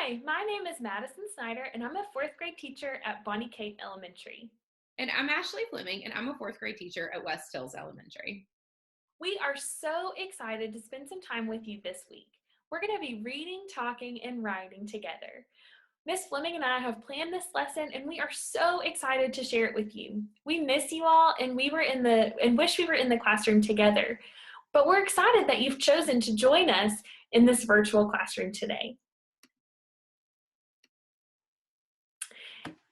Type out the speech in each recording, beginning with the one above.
Hi, my name is Madison Snyder, and I'm a fourth grade teacher at Bonnie Kate Elementary. And I'm Ashley Fleming, and I'm a fourth grade teacher at West Hills Elementary. We are so excited to spend some time with you this week. We're going to be reading, talking, and writing together. Miss Fleming and I have planned this lesson, and we are so excited to share it with you. We miss you all, and wish we were in the classroom together. But we're excited that you've chosen to join us in this virtual classroom today.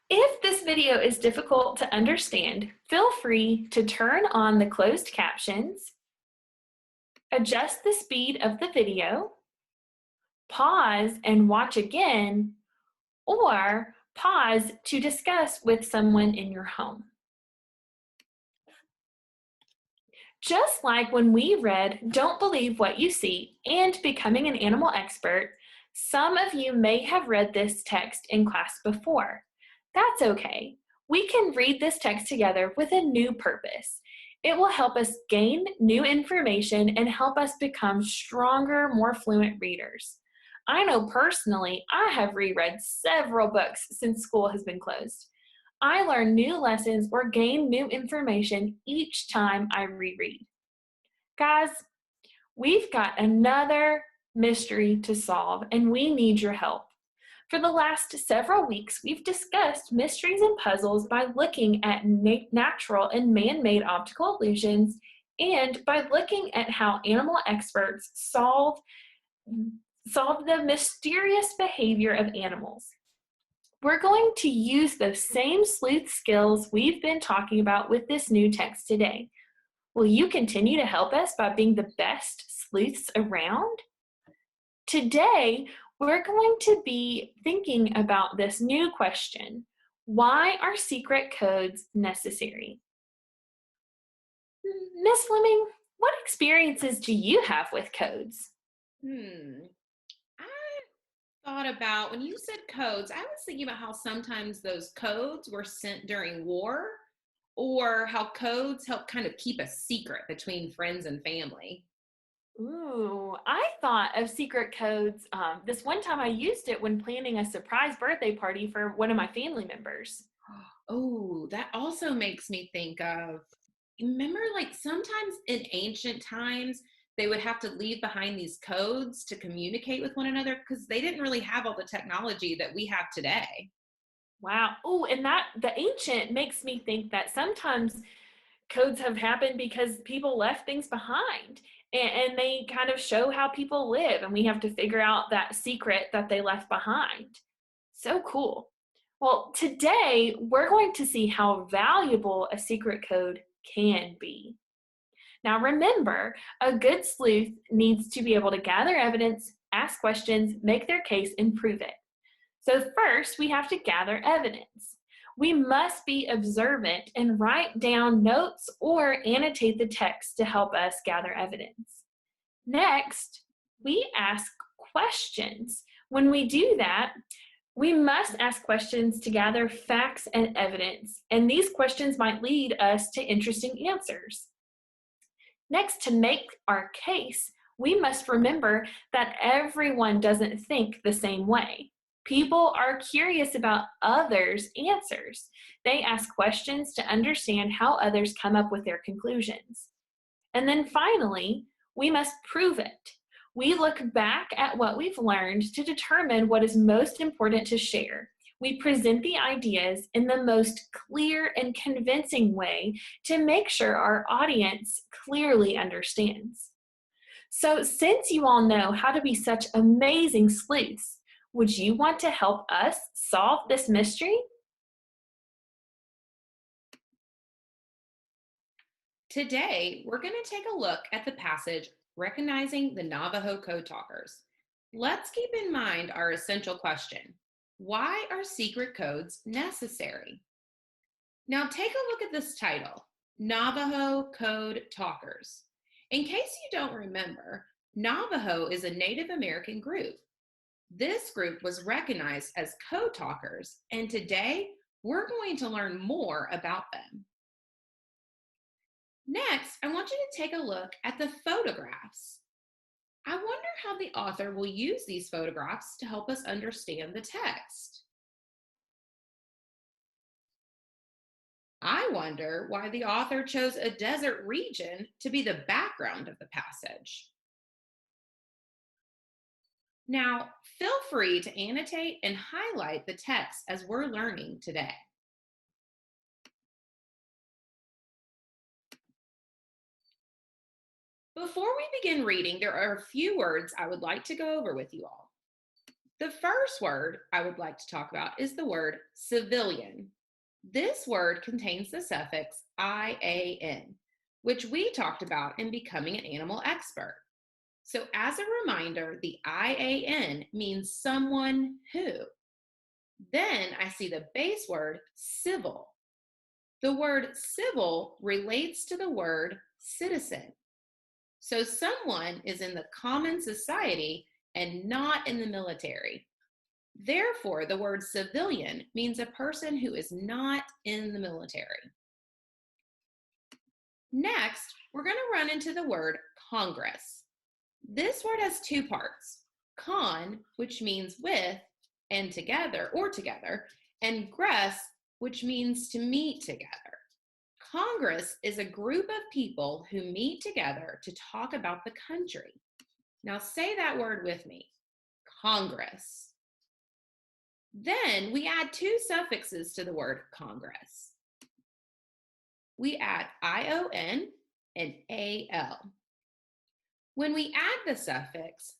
If this video is difficult to understand, feel free to turn on the closed captions, adjust the speed of the video, pause and watch again, or pause to discuss with someone in your home. Just like when we read Don't Believe What You See and Becoming an Animal Expert, some of you may have read this text in class before. That's okay. We can read this text together with a new purpose. It will help us gain new information and help us become stronger, more fluent readers. I know personally I have reread several books since school has been closed. I learn new lessons or gain new information each time I reread. Guys, we've got another mystery to solve, and we need your help. For the last several weeks, we've discussed mysteries and puzzles by looking at natural and man-made optical illusions and by looking at how animal experts solve the mysterious behavior of animals. We're going to use those same sleuth skills we've been talking about with this new text today. Will you continue to help us by being the best sleuths around? Today, we're going to be thinking about this new question. Why are secret codes necessary? Miss Fleming, what experiences do you have with codes? I thought about when you said codes, I was thinking about how sometimes those codes were sent during war, or how codes help kind of keep a secret between friends and family. Ooh, I thought of secret codes. This one time I used it when planning a surprise birthday party for one of my family members. Oh, that also makes me think of, remember, like sometimes in ancient times, they would have to leave behind these codes to communicate with one another because they didn't really have all the technology that we have today. Wow. Oh, and that the ancient makes me think that sometimes codes have happened because people left things behind and they kind of show how people live, and we have to figure out that secret that they left behind. So cool. Well, today we're going to see how valuable a secret code can be. Now remember, a good sleuth needs to be able to gather evidence, ask questions, make their case, and prove it. So first, we have to gather evidence. We must be observant and write down notes or annotate the text to help us gather evidence. Next, we ask questions. When we do that, we must ask questions to gather facts and evidence, and these questions might lead us to interesting answers. Next, to make our case, we must remember that everyone doesn't think the same way. People are curious about others' answers. They ask questions to understand how others come up with their conclusions. And then finally, we must prove it. We look back at what we've learned to determine what is most important to share. We present the ideas in the most clear and convincing way to make sure our audience clearly understands. So, since you all know how to be such amazing sleuths, would you want to help us solve this mystery? Today, we're going to take a look at the passage Recognizing the Navajo Code Talkers. Let's keep in mind our essential question. Why are secret codes necessary? Now take a look at this title, Navajo Code Talkers. In case you don't remember, Navajo is a Native American group. This group was recognized as code talkers, and today we're going to learn more about them. Next, I want you to take a look at the photographs. I wonder how the author will use these photographs to help us understand the text. I wonder why the author chose a desert region to be the background of the passage. Now, feel free to annotate and highlight the text as we're learning today. Before we begin reading, there are a few words I would like to go over with you all. The first word I would like to talk about is the word civilian. This word contains the suffix IAN, which we talked about in becoming an animal expert. So, as a reminder, the IAN means someone who. Then I see the base word civil. The word civil relates to the word citizen. So someone is in the common society and not in the military. Therefore, the word civilian means a person who is not in the military. Next, we're going to run into the word Congress. This word has two parts: con, which means with and together or together, and gress, which means to meet together. Congress is a group of people who meet together to talk about the country. Now say that word with me: Congress. Then we add two suffixes to the word Congress. We add ION and AL. When we add the suffix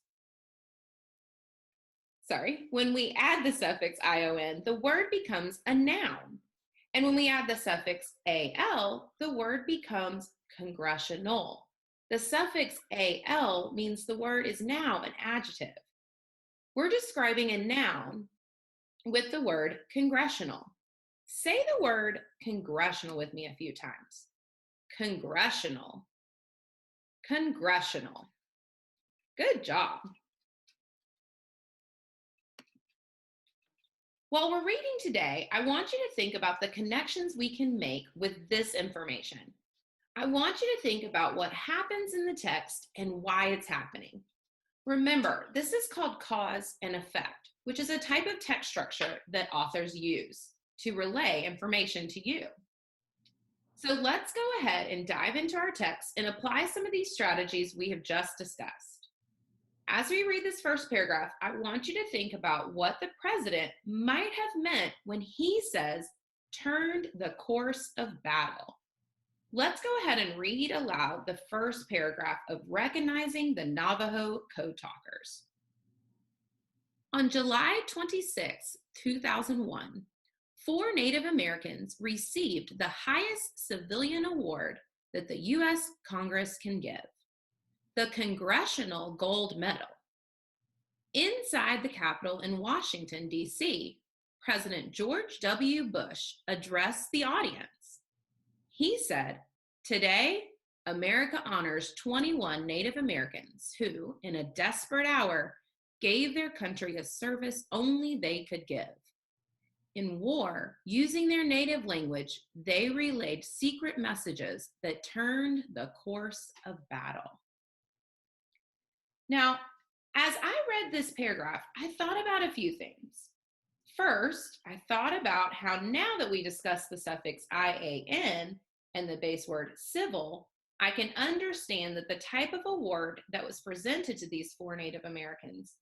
ION, the word becomes a noun. And when we add the suffix AL, the word becomes congressional. The suffix AL means the word is now an adjective. We're describing a noun with the word congressional. Say the word congressional with me a few times. Congressional. Congressional. Good job. While we're reading today, I want you to think about the connections we can make with this information. I want you to think about what happens in the text and why it's happening. Remember, this is called cause and effect, which is a type of text structure that authors use to relay information to you. So let's go ahead and dive into our text and apply some of these strategies we have just discussed. As we read this first paragraph, I want you to think about what the president might have meant when he says, turned the course of battle. Let's go ahead and read aloud the first paragraph of Recognizing the Navajo Code Talkers. On July 26, 2001, 4 Native Americans received the highest civilian award that the U.S. Congress can give: the Congressional Gold Medal. Inside the Capitol in Washington, D.C., President George W. Bush addressed the audience. He said, "Today, America honors 21 Native Americans who, in a desperate hour, gave their country a service only they could give. In war, using their native language, they relayed secret messages that turned the course of battle." Now, as I read this paragraph, I thought about a few things. First, I thought about how now that we discussed the suffix IAN and the base word civil, I can understand that the type of award that was presented to these 4 Native Americans,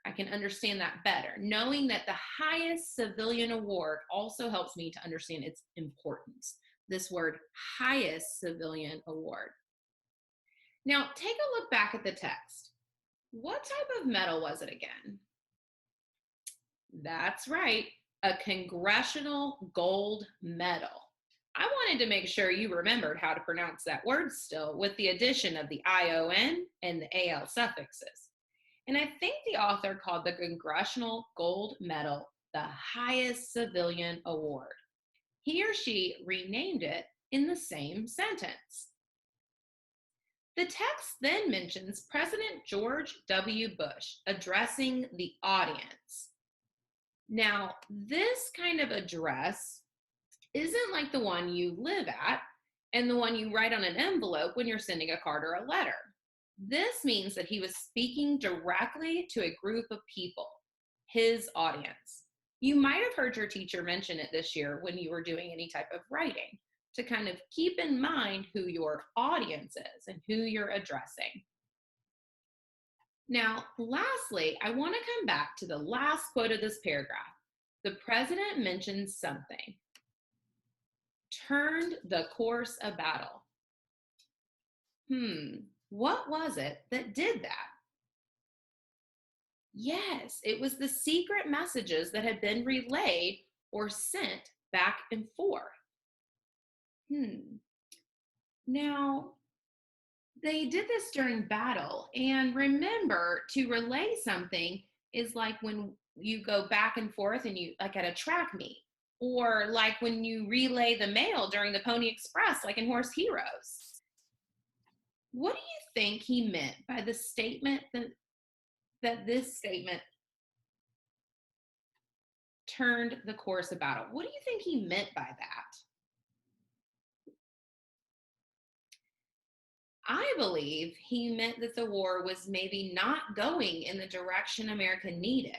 I can understand that better. Knowing that the highest civilian award also helps me to understand its importance. This word, highest civilian award. Now, take a look back at the text. What type of medal was it again? That's right, a Congressional Gold Medal. I wanted to make sure you remembered how to pronounce that word still with the addition of the ION and the AL suffixes. And I think the author called the Congressional Gold Medal the highest civilian award. He or she renamed it in the same sentence. The text then mentions President George W. Bush addressing the audience. Now, this kind of address isn't like the one you live at and the one you write on an envelope when you're sending a card or a letter. This means that he was speaking directly to a group of people, his audience. You might have heard your teacher mention it this year when you were doing any type of writing, to kind of keep in mind who your audience is and who you're addressing. Now, lastly, I want to come back to the last quote of this paragraph. The president mentioned something, turned the course of battle. What was it that did that? Yes, it was the secret messages that had been relayed or sent back and forth. Now, they did this during battle. And remember, to relay something is like when you go back and forth and you, like at a track meet, or like when you relay the mail during the Pony Express, like in Horse Heroes. What do you think he meant by the statement that this statement turned the course of battle? What do you think he meant by that? I believe he meant that the war was maybe not going in the direction America needed.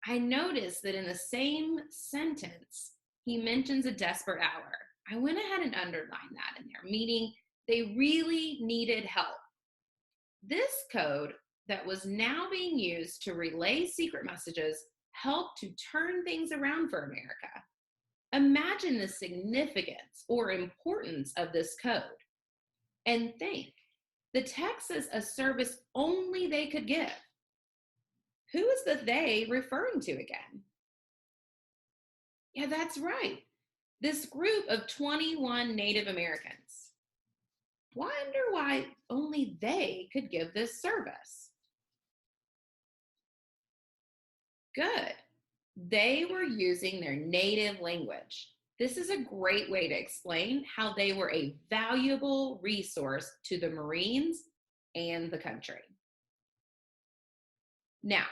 I noticed that in the same sentence, he mentions a desperate hour. I went ahead and underlined that in there, meaning they really needed help. This code that was now being used to relay secret messages helped to turn things around for America. Imagine the significance or importance of this code. And think, the text says a service only they could give. Who is the they referring to again? Yeah, that's right. This group of 21 Native Americans. Wonder why only they could give this service. Good. They were using their native language. This is a great way to explain how they were a valuable resource to the Marines and the country. Now,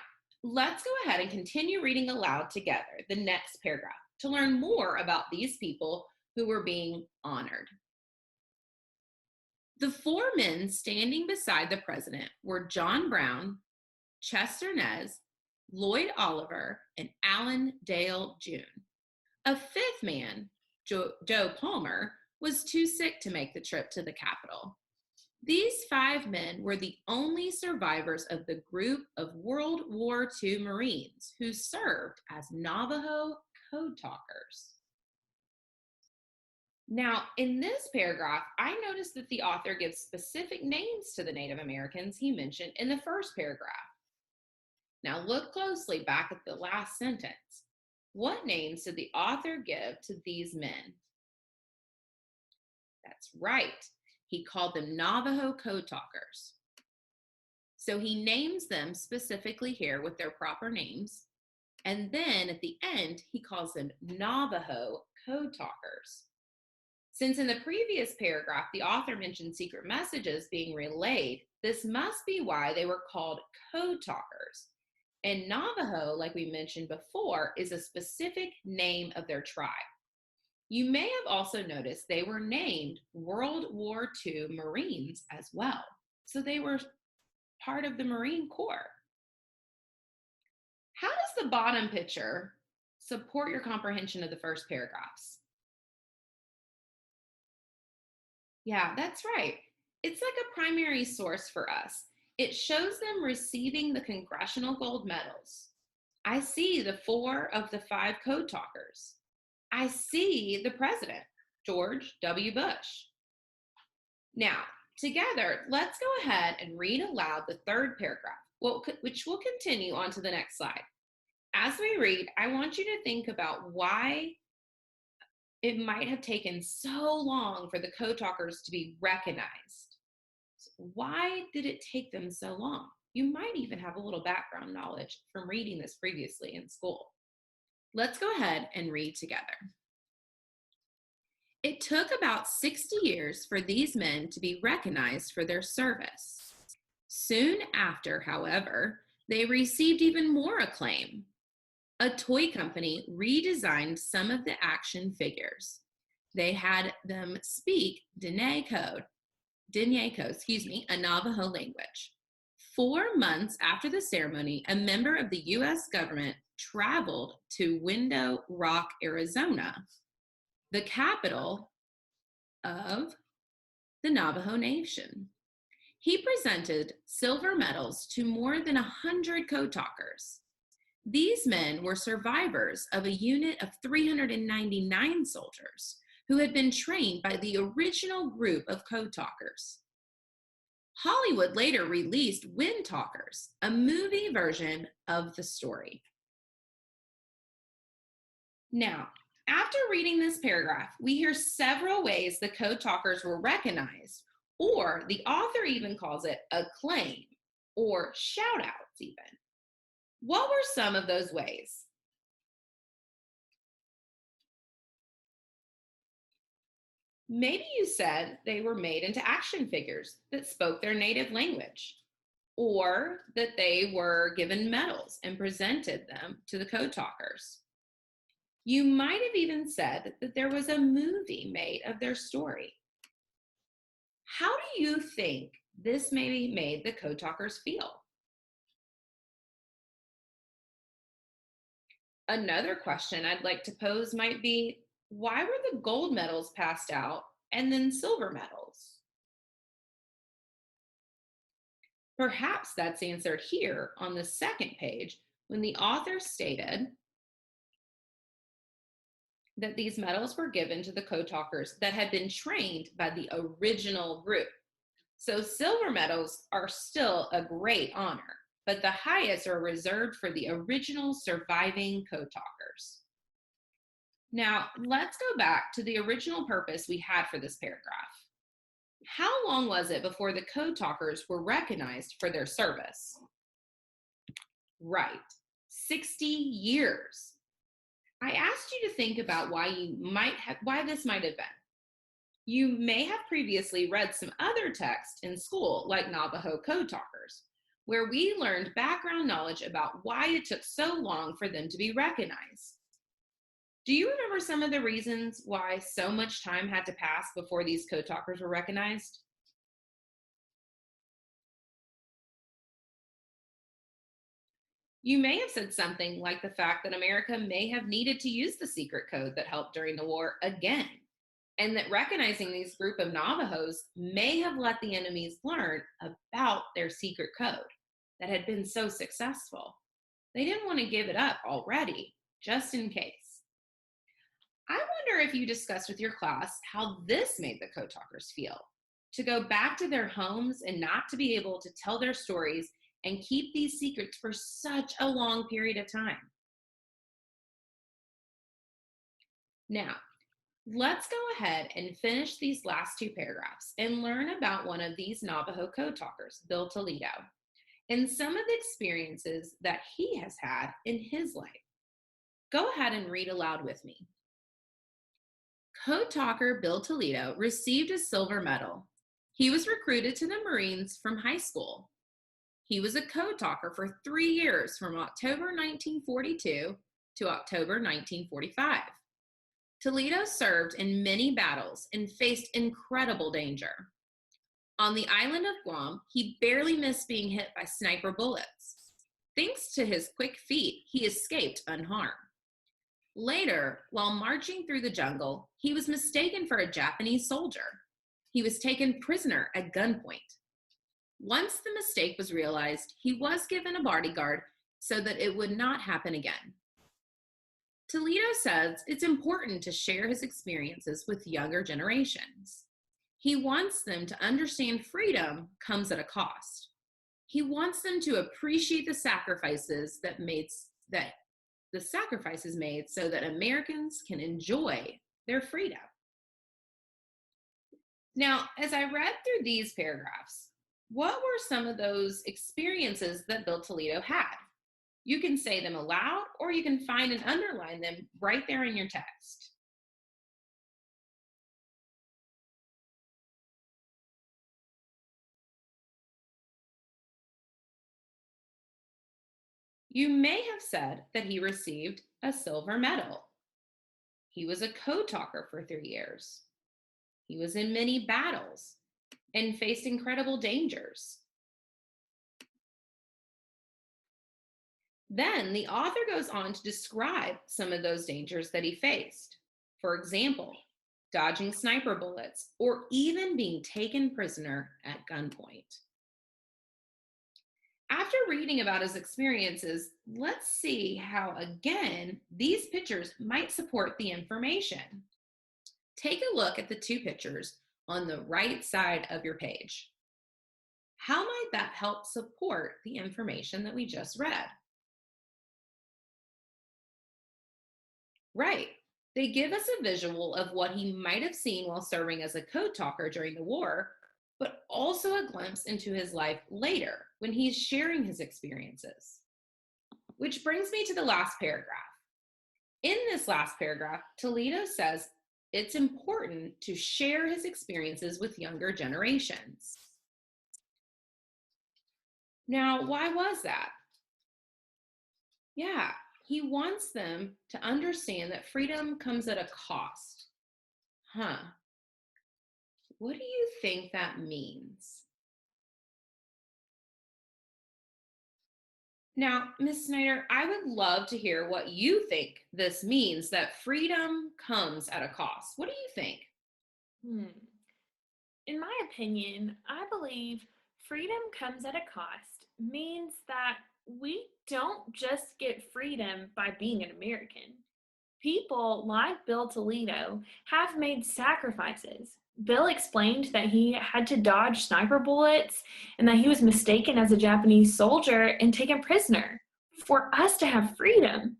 let's go ahead and continue reading aloud together the next paragraph to learn more about these people who were being honored. The four men standing beside the president were John Brown, Chester Nez, Lloyd Oliver, and Allen Dale June. A fifth man, Joe Palmer, was too sick to make the trip to the Capitol. These five men were the only survivors of the group of World War II Marines who served as Navajo code talkers. Now, in this paragraph, I noticed that the author gives specific names to the Native Americans he mentioned in the first paragraph. Now, look closely back at the last sentence. What names did the author give to these men? That's right. He called them Navajo code talkers. So he names them specifically here with their proper names. And then at the end, he calls them Navajo code talkers. Since in the previous paragraph, the author mentioned secret messages being relayed, this must be why they were called code talkers. And Navajo, like we mentioned before, is a specific name of their tribe. You may have also noticed they were named World War II Marines as well. So they were part of the Marine Corps. How does the bottom picture support your comprehension of the first paragraphs? Yeah, that's right. It's like a primary source for us. It shows them receiving the Congressional Gold Medals. I see the 4 of the 5 code talkers. I see the president, George W. Bush. Now, together, let's go ahead and read aloud the third paragraph, which will continue on to the next slide. As we read, I want you to think about why it might have taken so long for the code talkers to be recognized. Why did it take them so long? You might even have a little background knowledge from reading this previously in school. Let's go ahead and read together. It took about 60 years for these men to be recognized for their service. Soon after, however, they received even more acclaim. A toy company redesigned some of the action figures. They had them speak Dene code. a Navajo language. 4 months after the ceremony, a member of the U.S. government traveled to Window Rock, Arizona, the capital of the Navajo Nation. He presented silver medals to more than 100 code talkers. These men were survivors of a unit of 399 soldiers who had been trained by the original group of code talkers. Hollywood later released Wind Talkers, a movie version of the story. Now, after reading this paragraph, we hear several ways the code talkers were recognized, or the author even calls it acclaim or shout outs even. What were some of those ways? Maybe you said they were made into action figures that spoke their native language, or that they were given medals and presented them to the code talkers. You might have even said that there was a movie made of their story. How do you think this maybe made the code talkers feel? Another question I'd like to pose might be, why were the gold medals passed out and then silver medals? Perhaps that's answered here on the second page when the author stated that these medals were given to the code talkers that had been trained by the original group. So silver medals are still a great honor, but the highest are reserved for the original surviving code talkers. Now, let's go back to the original purpose we had for this paragraph. How long was it before the code talkers were recognized for their service? Right, 60 years. I asked you to think about why this might have been. You may have previously read some other text in school, like Navajo Code Talkers, where we learned background knowledge about why it took so long for them to be recognized. Do you remember some of the reasons why so much time had to pass before these code talkers were recognized? You may have said something like the fact that America may have needed to use the secret code that helped during the war again, and that recognizing these group of Navajos may have let the enemies learn about their secret code that had been so successful. They didn't want to give it up already, just in case. I wonder if you discussed with your class how this made the code talkers feel, to go back to their homes and not to be able to tell their stories and keep these secrets for such a long period of time. Now, let's go ahead and finish these last two paragraphs and learn about one of these Navajo code talkers, Bill Toledo, and some of the experiences that he has had in his life. Go ahead and read aloud with me. Code talker Bill Toledo received a silver medal. He was recruited to the Marines from high school. He was a code talker for 3 years from October 1942 to October 1945. Toledo served in many battles and faced incredible danger. On the island of Guam, he barely missed being hit by sniper bullets. Thanks to his quick feet, he escaped unharmed. Later, while marching through the jungle, he was mistaken for a Japanese soldier. He was taken prisoner at gunpoint. Once the mistake was realized, he was given a bodyguard so that it would not happen again. Toledo says it's important to share his experiences with younger generations. He wants them to understand freedom comes at a cost. He wants them to appreciate the sacrifices made so that Americans can enjoy their freedom. Now, as I read through these paragraphs, what were some of those experiences that Bill Toledo had? You can say them aloud, or you can find and underline them right there in your text. You may have said that he received a silver medal. He was a code talker for 3 years. He was in many battles. and faced incredible dangers. Then the author goes on to describe some of those dangers that he faced. For example, dodging sniper bullets or even being taken prisoner at gunpoint. After reading about his experiences, let's see how, again, these pictures might support the information. Take a look at the two pictures on the right side of your page. How might that help support the information that we just read? Right. They give us a visual of what he might have seen while serving as a code talker during the war, but also a glimpse into his life later when he's sharing his experiences. Which brings me to the last paragraph. In this last paragraph, Toledo says it's important to share his experiences with younger generations. Now, why was that? Yeah, he wants them to understand that freedom comes at a cost. Huh. What do you think that means? Now, Miss Snyder, I would love to hear what you think this means, that freedom comes at a cost. What do you think? Hmm. In my opinion, I believe freedom comes at a cost means that we don't just get freedom by being an American. People like Bill Toledo have made sacrifices. Bill explained that he had to dodge sniper bullets and that he was mistaken as a Japanese soldier and taken prisoner for us to have freedom.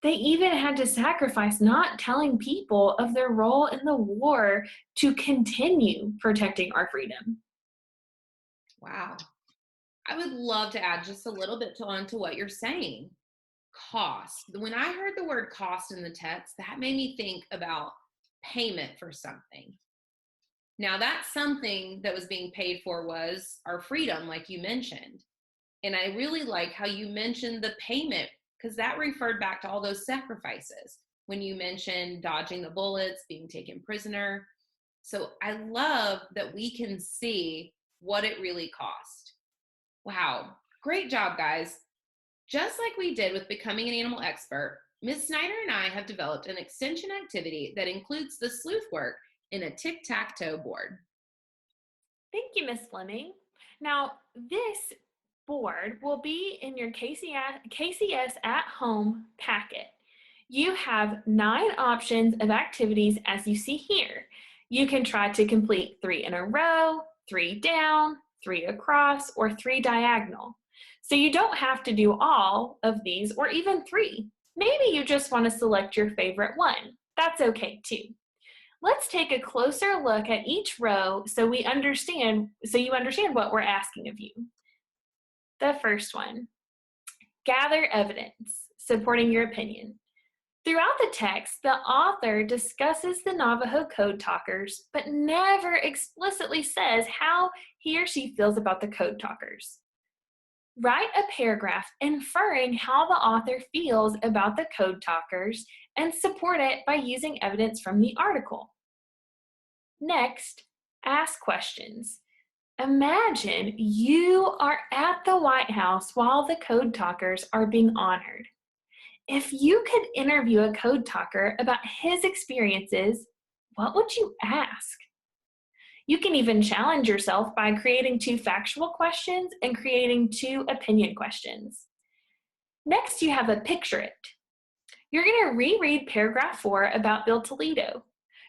They even had to sacrifice not telling people of their role in the war to continue protecting our freedom. Wow. I would love to add just a little bit onto what you're saying. Cost. When I heard the word cost in the text, that made me think about payment for something. Now, that something that was being paid for was our freedom, like you mentioned. And I really like how you mentioned the payment, because that referred back to all those sacrifices when you mentioned dodging the bullets, being taken prisoner. So I love that we can see what it really cost. Wow, great job, guys. Just like we did with becoming an animal expert, Ms. Snyder and I have developed an extension activity that includes the sleuth work in a tic-tac-toe board. Thank you, Miss Fleming. Now, this board will be in your KCS at home packet. You have 9 options of activities as you see here. You can try to complete 3 in a row, 3 down, 3 across, or 3 diagonal. So you don't have to do all of these or even 3. Maybe you just want to select your favorite one. That's okay too. Let's take a closer look at each row so you understand what we're asking of you. The first one, gather evidence supporting your opinion. Throughout the text, the author discusses the Navajo code talkers, but never explicitly says how he or she feels about the code talkers. Write a paragraph inferring how the author feels about the code talkers and support it by using evidence from the article. Next, ask questions. Imagine you are at the White House while the code talkers are being honored. If you could interview a code talker about his experiences, what would you ask? You can even challenge yourself by creating 2 factual questions and creating 2 opinion questions. Next, you have a picture it. You're going to reread paragraph 4 about Bill Toledo.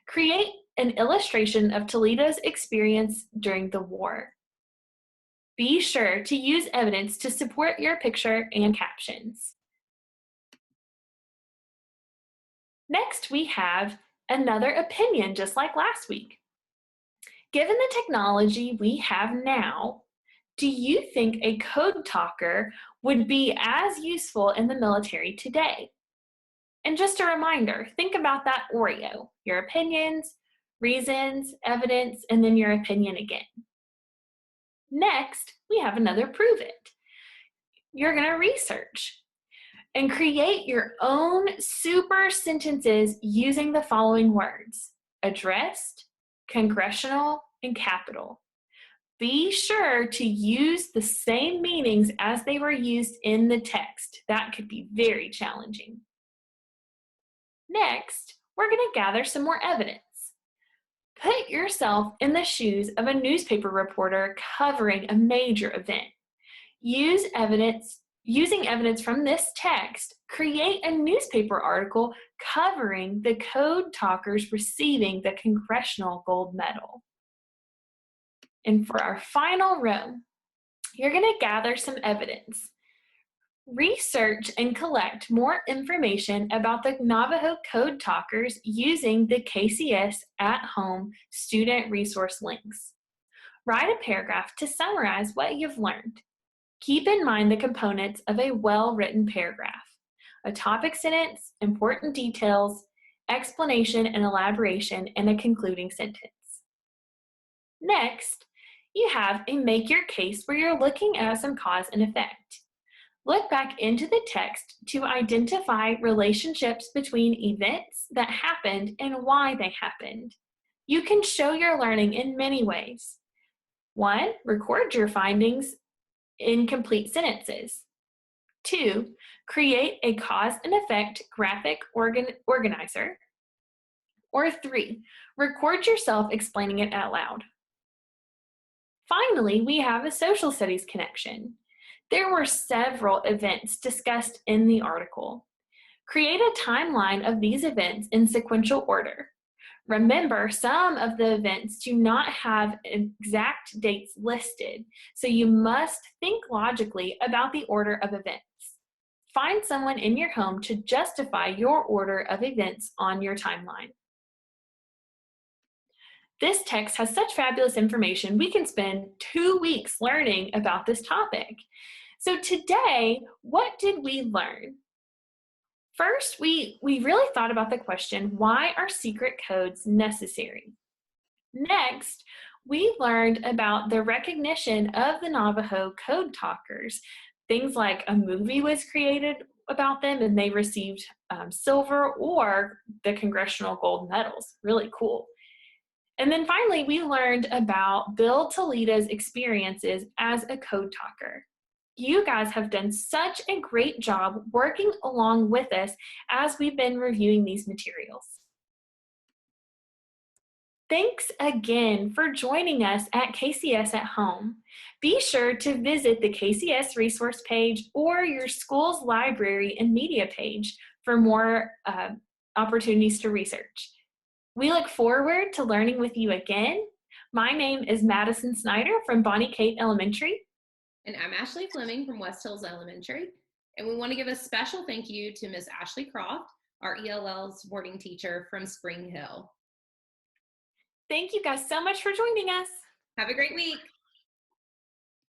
Create an illustration of Toledo's experience during the war. Be sure to use evidence to support your picture and captions. Next, we have another opinion, just like last week. Given the technology we have now, do you think a code talker would be as useful in the military today? And just a reminder, think about that Oreo, your opinions, reasons, evidence, and then your opinion again. Next, we have another prove it. You're going to research and create your own super sentences using the following words: addressed, congressional, and capital. Be sure to use the same meanings as they were used in the text. That could be very challenging. Next, we're going to gather some more evidence. Put yourself in the shoes of a newspaper reporter covering a major event. Using evidence from this text, create a newspaper article covering the code talkers receiving the Congressional Gold Medal. And for our final row, you're going to gather some evidence. Research and collect more information about the Navajo code talkers using the KCS at home student resource links. Write a paragraph to summarize what you've learned. Keep in mind the components of a well-written paragraph: a topic sentence, important details, explanation and elaboration, and a concluding sentence. Next, you have a make your case where you're looking at some cause and effect. Look back into the text to identify relationships between events that happened and why they happened. You can show your learning in many ways. 1, record your findings in complete sentences. 2, create a cause and effect graphic organizer. Or 3, record yourself explaining it out loud. Finally, we have a social studies connection. There were several events discussed in the article. Create a timeline of these events in sequential order. Remember, some of the events do not have exact dates listed, so you must think logically about the order of events. Find someone in your home to justify your order of events on your timeline. This text has such fabulous information, we can spend 2 weeks learning about this topic. So today, what did we learn? First, we really thought about the question, why are secret codes necessary? Next, we learned about the recognition of the Navajo code talkers. Things like a movie was created about them and they received silver or the Congressional Gold Medals. Really cool. And then finally, we learned about Bill Toledo's experiences as a code talker. You guys have done such a great job working along with us as we've been reviewing these materials. Thanks again for joining us at KCS at Home. Be sure to visit the KCS resource page or your school's library and media page for more opportunities to research. We look forward to learning with you again. My name is Madison Snyder from Bonnie Kate Elementary. And I'm Ashley Fleming from West Hills Elementary. And we want to give a special thank you to Miss Ashley Croft, our ELL supporting teacher from Spring Hill. Thank you guys so much for joining us. Have a great week.